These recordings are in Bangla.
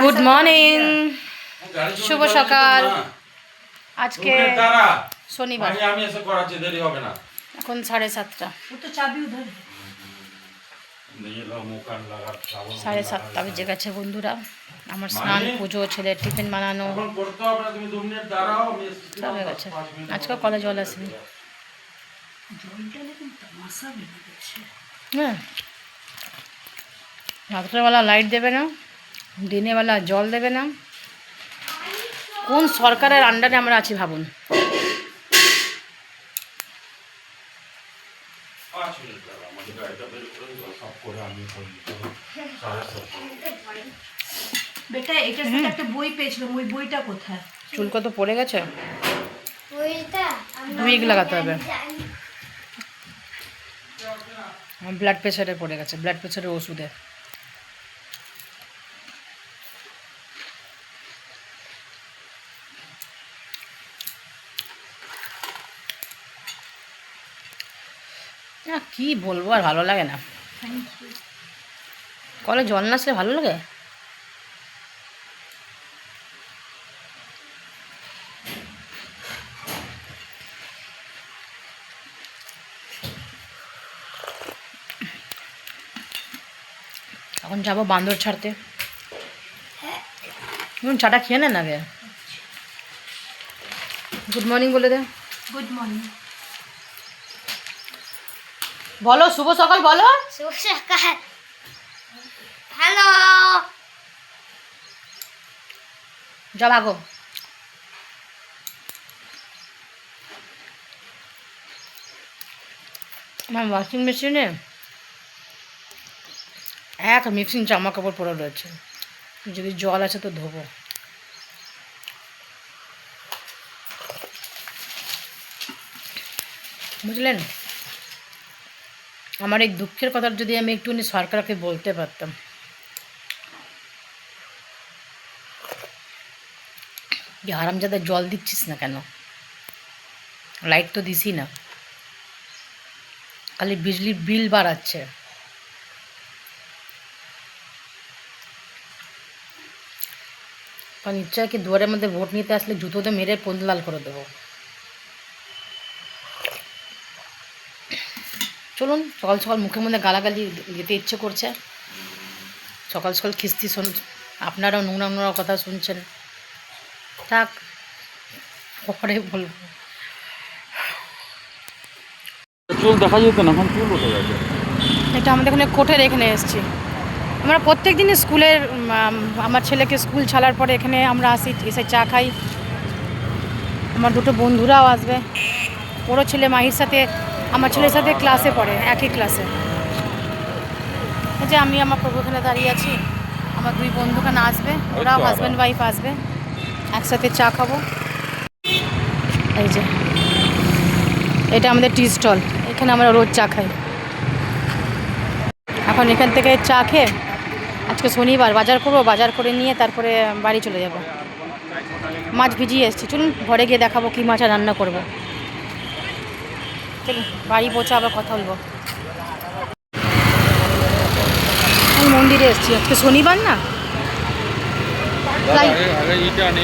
গুড মর্নিং, শুভ সকাল। আজকে শনিবার, এখন 7:30। 7:30 বেজে গেছে বন্ধুরা। আমার স্নান, পুজো, ছেলের টিফিন বানানো সব হয়ে গেছে। আজকে কলে জল আসেনি। হ্যাঁ, রাত্রেবেলা লাইট দেবে না, দিনেবেলা জল দেবে না। কোন সরকারের আন্ডারে আমরা আছি ভাবুন। বেটা এটার সাথে একটা বই পেয়েছিলাম, ওই বইটা কোথায়? চুল কত পড়ে গেছে, উইগ লাগাতে হবে। ব্লাড প্রেশারে পড়ে গেছে, ব্লাড প্রেশারের ওষুধে। না কি বলবো, আর ভালো লাগে না। কলে জল না আসলে ভালো লাগে? এখন যাবো বান্দর ছাড়তে। চাটা খেয়ে নেন আগে। গুড মর্নিং বলে দে। গুড মর্নিং বলো, শুভ সকাল বলো। শুভ সকাল। হ্যালো। যা ভাগো। আমার ওয়াশিং মেশিনে এক মিক্সিং জামা কাপড় পরে রয়েছে, যদি জল আছে তো ধোবো। বুঝলেন, আমার এই দুঃখের কথা যদি আমি একটুখানি সরকারকে বলতে পারতাম, যে হারামজাদা জল দিচ্ছিস না কেন, লাইট তো দিসি না, খালি বিজলির বিল বাড়াচ্ছে। কারণ ইচ্ছা কি দুয়ারের মধ্যে ভোট নিতে আসলে জুতোতে মেরে পন্দলাল করে দেবো। চলুন, সকাল সকাল মুখের মধ্যে গালাগালি দিতে ইচ্ছে করছে। সকাল সকাল খিস্তি শুন, আপনারাও নোংরা নোংরা কথা শুনছেন, থাক পরে বলবো। চুল দেখা যেত না, এখন চুল উঠে গেছে। এটা আমাদের এখানে কোর্টের এখানে এসেছি। আমরা প্রত্যেক দিনই স্কুলের আমার ছেলেকে স্কুল ছাড়ার পরে এখানে আমরা আসি, এসে চা খাই। আমার দুটো বন্ধুরাও আসবে, ওরও ছেলে মাহির সাথে, আমার ছেলের সাথে ক্লাসে পড়ে, একই ক্লাসে। এই যে আমি আমার প্রভু এখানে দাঁড়িয়ে আছি, আমার দুই বন্ধুখানে আসবে, ওরাও হাজব্যান্ড ওয়াইফ আসবে, একসাথে চা খাবো। এই যে এটা আমাদের টি স্টল, এখানে আমরা রোজ চা খাই। এখন এখান থেকে চা খেয়ে আজকে শনিবার বাজার করবো, বাজার করে নিয়ে তারপরে বাড়ি চলে যাব। মাছ ভিজিয়ে এসেছি, চলুন ঘরে গিয়ে দেখাবো কী মাছ রান্না করবো। চলুন বাড়ি পৌঁছে আবার কথা বলবো। আমি মন্দিরে এসেছি, আজকে শনিবার না,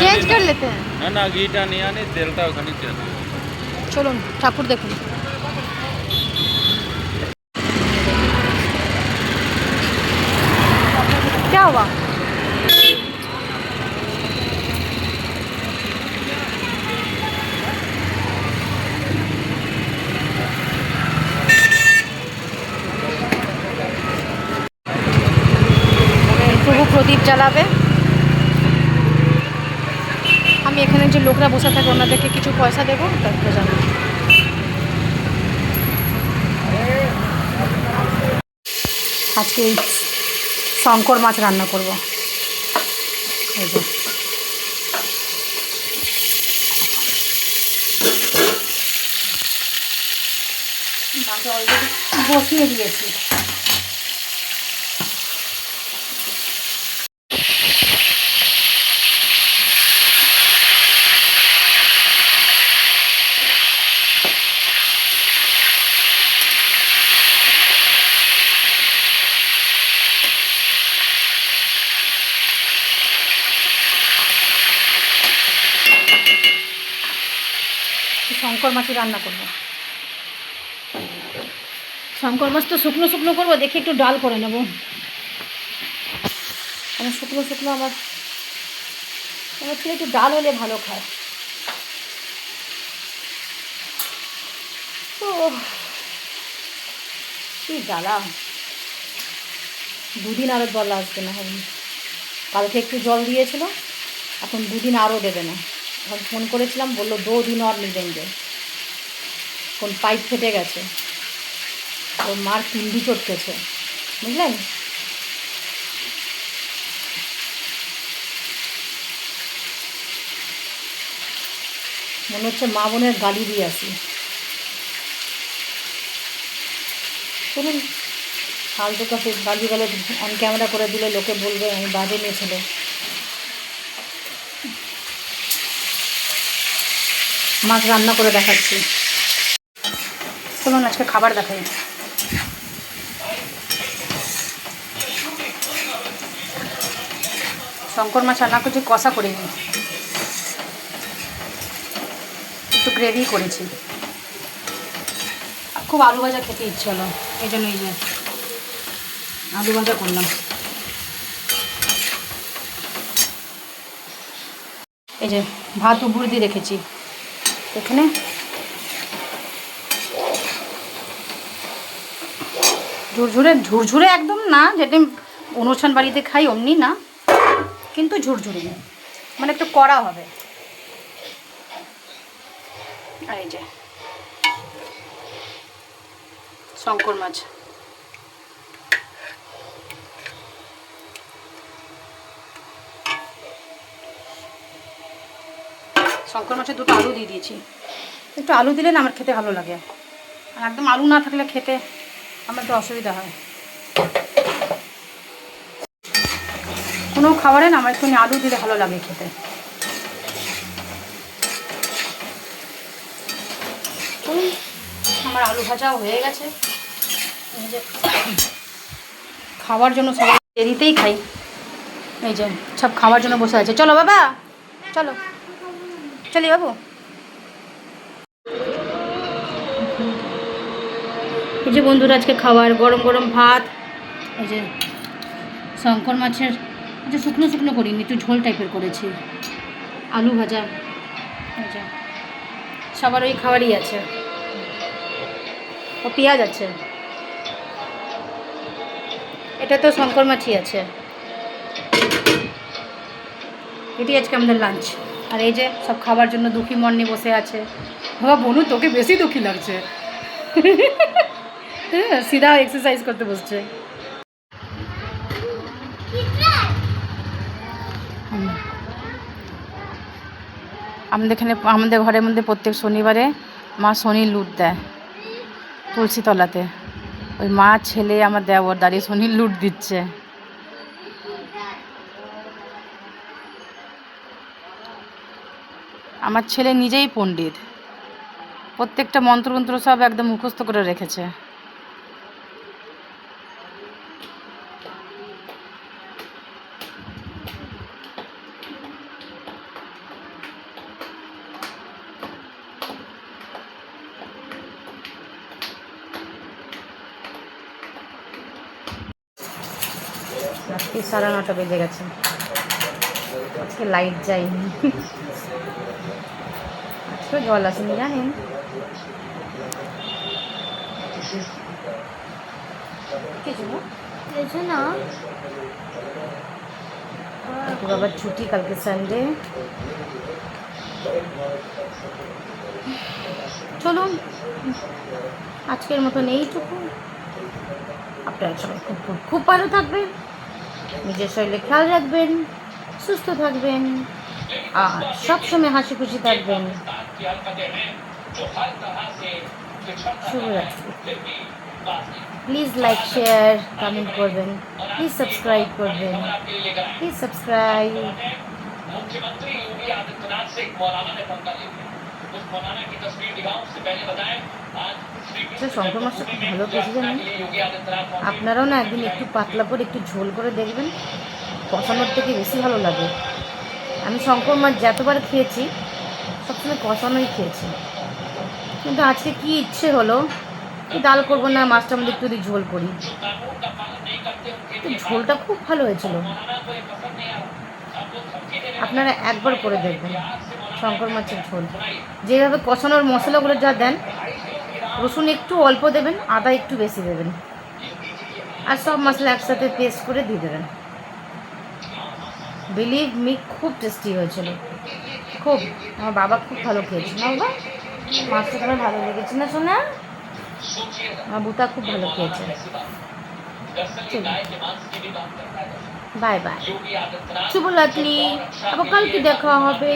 চেঞ্জ করে লেতে হ্যাঁ। না না, ঘিটা নিয়ে আনি, তেলটা ওখানে চেঞ্জ। চলুন ঠাকুর দেখুন। क्या हुआ? প্রভু প্রদীপ জ্বালাবে। আমি এখানে যে লোকরা বসে থাকে ওনাদেরকে কিছু পয়সা দেবো, তারপরে যাবো। আজকে এই শঙ্কর মাছ রান্না করবো। এই যে অলরেডি বসিয়ে দিয়েছি। শঙ্কর মাছই রান্না করবো। শঙ্কর মাছ তো শুকনো শুকনো করবো, দেখি একটু ডাল করে নেবো। আমি শুকনো শুকনো আমার ছেলে একটু ডাল হলে ভালো খায়। ও কি জ্বালা, দুদিন আরও জল আসবে না হবে। কালকে একটু জল দিয়েছিল, এখন দুদিন আরও দেবে না। এখন ফোন করেছিলাম, বললো 2 दिन और नहीं देंगे। কোন পাইপ ফেটে গেছে, ওর মার পিন্ডি চটকেছে, বুঝলেন। মনে হচ্ছে মা বোনের গালি দিয়ে আসি। শুনুন, ফালতু কাছে গালিগুলো অন ক্যামেরা করে দিলে লোকে বলবে আমি বাজে মেয়ে ছেলে। মাছ রান্না করে দেখাচ্ছি, চলুন আজকে খাবার দেখাই। শঙ্কর মাছ রান্না করছি, কষা করিনি, একটু গ্রেভি করেছি। খুব আলু ভাজা খেতে ইচ্ছে হলো, এই জন্য এই যে আলু ভাজা করলাম। এই যে ভাত উপর দিয়ে রেখেছি এখানে। ঝুরঝুরে ঝুরঝুরে একদম না, যেটা অনুষ্ঠান বাড়িতে খাই অমনি না, কিন্তু ঝুরঝুরে মানে একটু কড়া হবে। আর এই যে শঙ্কর মাছ, শঙ্কর মাছে 2টো আলু দিয়ে দিয়েছি। একটু আলু দিলে না আমার খেতে ভালো লাগে, আর একদম আলু না থাকলে খেতে আমার একটু অসুবিধা হয়। কোনো খাবারে না আমার একটু আলু দিলে ভালো লাগে খেতে। আমার আলু ভাজাও হয়ে গেছে। এই যে খাওয়ার জন্য সবাই দেরিতেই খাই, এই যে সব খাওয়ার জন্য বসে আছে। চলো বাবা, চলো চলি বাবু। এই যে বন্ধুরা আজকে খাবার গরম গরম ভাত, এই যে শঙ্কর মাছের যে শুকনো শুকনো করিনি, একটু ঝোল টাইপের করেছি, আলু ভাজা, এই যে সবার ওই খাবারই আছে, ও পেঁয়াজ আছে, এটা তো শঙ্কর মাছই আছে। এটি আজকে আমাদের লাঞ্চ। আর এই যে সব খাবার জন্য দুঃখী মন নিয়ে বসে আছে। বাবা বনু তোকে বেশি দুঃখী লাগছে। হ্যাঁ, সিধা এক্সারসাইজ করতে বসছে। আমাদের ঘরের মধ্যে প্রত্যেক শনিবারে মা শনির লুট দেয় তুলসীতলাতে। ওই মা, ছেলে, আমার দেওর দাঁড়িয়ে শনির লুট দিচ্ছে। আমার ছেলে নিজেই পণ্ডিত, প্রত্যেকটা মন্ত্রতন্ত্র সব একদম মুখস্থ করে রেখেছে। রাত্রি 9:30 বেজে গেছে, আজকে লাইট যায়নি, আজকে জল আসেনি জানেন। কিছু না, আবার ছুটি, কালকে সানডে। চলুন আজকের মতন এইটুকু। আপনারা সবাই খুব খুব খুব ভালো থাকবেন, নিজের শরীরে খেয়াল রাখবেন, সুস্থ থাকবেন, আর সবসময় হাসি খুশি থাকবেন। শুভরাত্রি। প্লিজ লাইক, শেয়ার, কমেন্ট করবেন, প্লিজ সাবস্ক্রাইব করবেন, প্লিজ সাবস্ক্রাইব। শঙ্কর মাছটা খুব ভালো পেয়েছি জানেন। আপনারাও না একদিন একটু পাতলা করে একটু ঝোল করে দেখবেন, কষানোর থেকে বেশি ভালো লাগে। আমি শঙ্কর মাছ যতবার খেয়েছি সবসময় কষানোই খেয়েছি। কিন্তু আজকে কি ইচ্ছে হলো, ডাল করবো না, মাছটা আমাদের একটু যদি ঝোল করি। তো ঝোলটা খুব ভালো হয়েছিল, আপনারা একবার করে দেখবেন। শঙ্কর মাছের ঝোল যেভাবে কষানোর মশলাগুলো যা দেন, রসুন একটু অল্প দেবেন, আদা একটু বেশি দেবেন, আর সব মশলা একসাথে পেস্ট করে দিয়ে দেবেন। বিলিভ মি, খুব টেস্টি হয়েছিল, খুব। আমার বাবা খুব ভালো খেয়েছে না বাবা, মাছটা তোমার ভালো লেগেছে না সোনা? আমার বুতা খুব ভালো খেয়েছে। বাই বাই, শুভরাত্রি, আবার কালকে দেখা হবে।